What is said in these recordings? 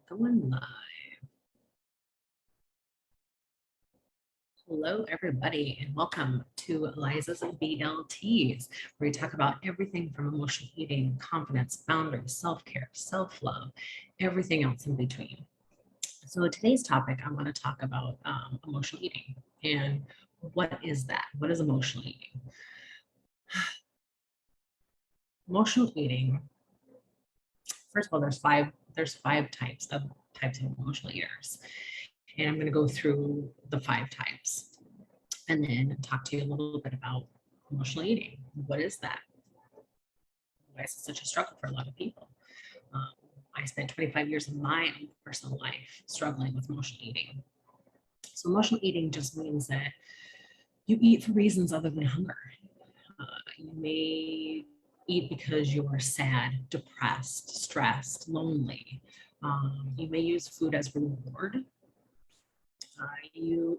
Going live. Hello, everybody, and welcome to Liza's and BLTs, where we talk about everything from emotional eating, confidence, boundaries, self-care, self-love, everything else in between. So today's topic, I want to talk about emotional eating. And what is that? What is emotional eating? Emotional eating, first of all, there's five types of emotional eaters. And I'm going to go through the 5 types and then talk to you a little bit about emotional eating. What is that? Why is it such a struggle for a lot of people? I spent 25 years of my own personal life struggling with emotional eating. So emotional eating just means that you eat for reasons other than hunger. You may eat because you're sad, depressed, stressed, lonely. You may use food as reward.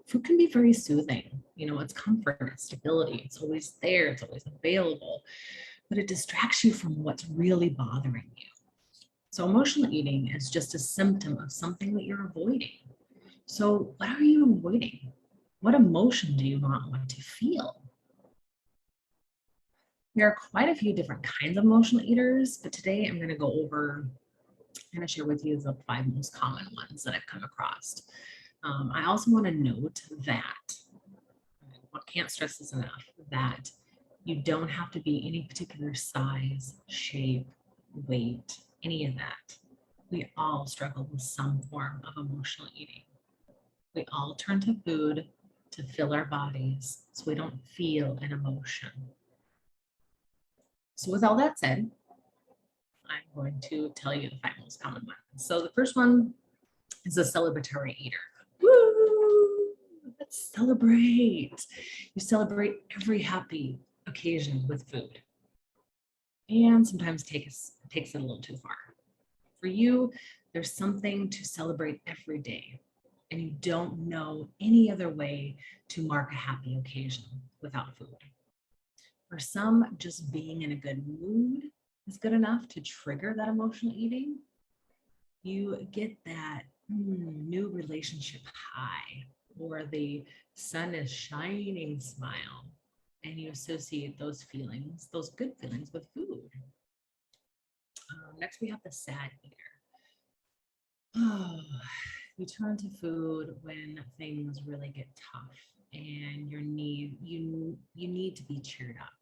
Food can be very soothing. It's comfort, it's stability, it's always there, it's always available, but it distracts you from what's really bothering you. So emotional eating is just a symptom of something that you're avoiding. So what are you avoiding? What emotion do you not want to feel? There are quite a few different kinds of emotional eaters, but today I'm going to go over and share with you the 5 most common ones that I've come across. I also want to note that I can't stress this enough, that you don't have to be any particular size, shape, weight, any of that. We all struggle with some form of emotional eating. We all turn to food to fill our bodies so we don't feel an emotion. So with all that said, I'm going to tell you the 5 most common ones. So the first one is a celebratory eater. Woo! Let's celebrate. You celebrate every happy occasion with food. And sometimes takes it a little too far. For you, there's something to celebrate every day, and you don't know any other way to mark a happy occasion without food. For some, just being in a good mood is good enough to trigger that emotional eating. You get that new relationship high, or the sun is shining smile, and you associate those feelings, those good feelings, with food. Next, we have the sad eater. Oh, you turn to food when things really get tough and you need to be cheered up.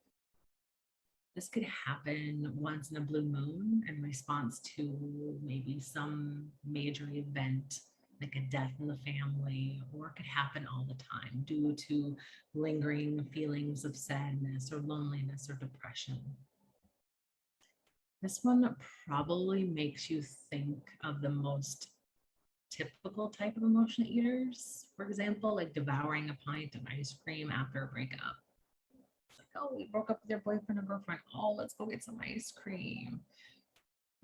This could happen once in a blue moon in response to maybe some major event like a death in the family, or it could happen all the time due to lingering feelings of sadness or loneliness or depression. This one probably makes you think of the most typical type of emotional eaters. For example, like devouring a pint of ice cream after a breakup. It's like, oh, we broke up with your boyfriend or girlfriend. Oh, let's go get some ice cream.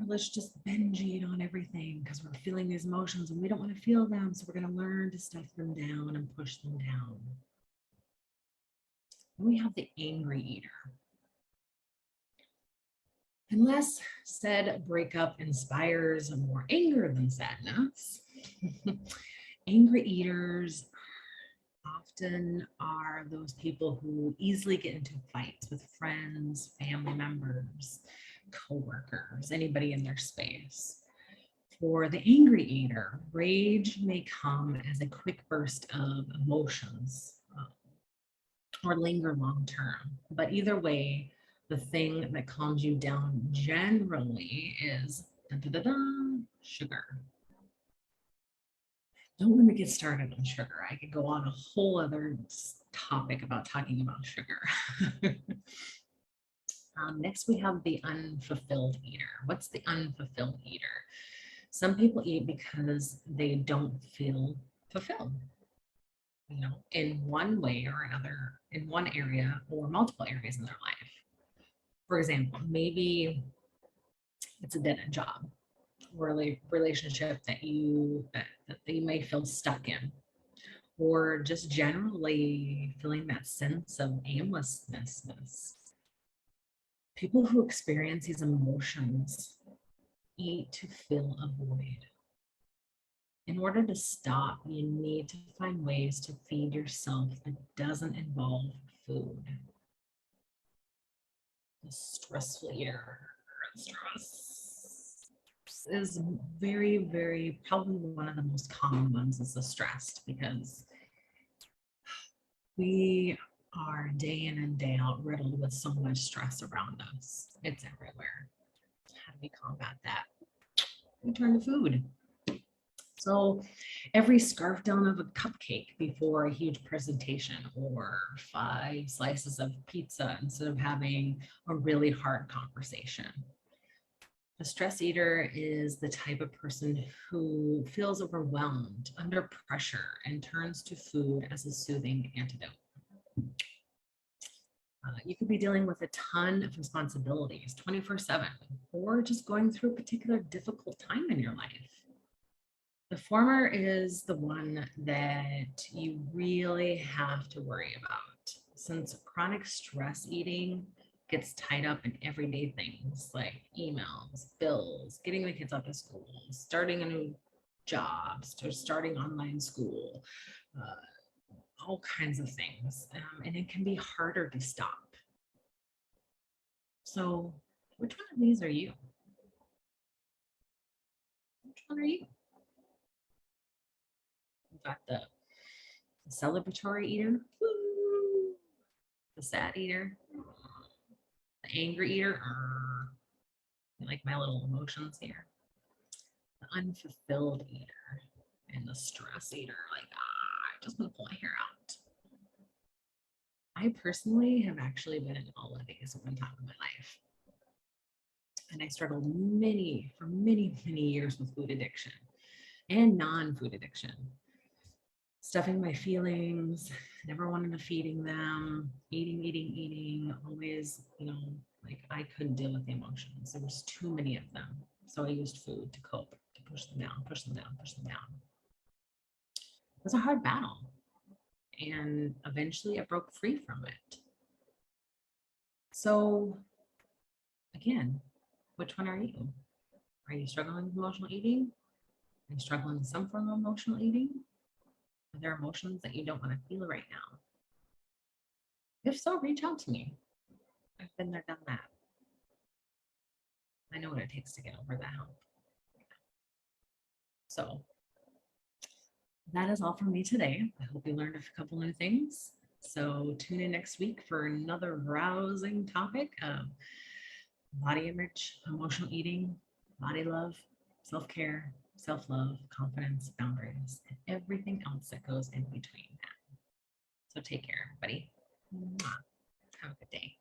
Or let's just binge eat on everything because we're feeling these emotions and we don't want to feel them. So we're going to learn to stuff them down and push them down. Then we have the angry eater. Unless said breakup inspires more anger than sadness, angry eaters often are those people who easily get into fights with friends, family members, coworkers, anybody in their space. For the angry eater, rage may come as a quick burst of emotions or linger long term. But either way, the thing that calms you down generally is sugar. Don't let me get started on sugar. I could go on a whole other topic about talking about sugar. Next, we have the unfulfilled eater. What's the unfulfilled eater? Some people eat because they don't feel fulfilled, in one way or another, in one area or multiple areas in their life. For example, maybe it's a dead-end job or a relationship that you may feel stuck in, or just generally feeling that sense of aimlessness. People who experience these emotions eat to fill a void. In order to stop, you need to find ways to feed yourself that doesn't involve food. The stressful eater. Stress is very, probably one of the most common ones is the stressed, because we are day in and day out riddled with so much stress around us. It's everywhere. How do we combat that? We turn to food. So every scarf down of a cupcake before a huge presentation, or 5 slices of pizza instead of having a really hard conversation. A stress eater is the type of person who feels overwhelmed, under pressure, and turns to food as a soothing antidote. You could be dealing with a ton of responsibilities 24/7, or just going through a particular difficult time in your life. The former is the one that you really have to worry about, since chronic stress eating gets tied up in everyday things like emails, bills, getting the kids out of school, starting a new job, or starting online school, all kinds of things. And it can be harder to stop. So which one of these are you? Which one are you? You've got the celebratory eater, the sad eater, the angry eater, I like my little emotions here, the unfulfilled eater, and the stress eater, like, I just want to pull my hair out. I personally have actually been in all of these at one time in my life. And I struggled for many years with food addiction and non-food addiction. Stuffing my feelings, never wanting to feeding them, eating, always, like I couldn't deal with the emotions. There was too many of them. So I used food to cope, to push them down. It was a hard battle. And eventually I broke free from it. So again, which one are you? Are you struggling with emotional eating? Are you struggling with some form of emotional eating? Are there emotions that you don't want to feel right now? If so, reach out to me. I've been there, done that. I know what it takes to get over that hump. So that is all from me today. I hope you learned a couple new things. So tune in next week for another rousing topic of body image, emotional eating, body love, self-care, self-love, confidence, boundaries, and everything else that goes in between that. So take care, everybody. Have a good day.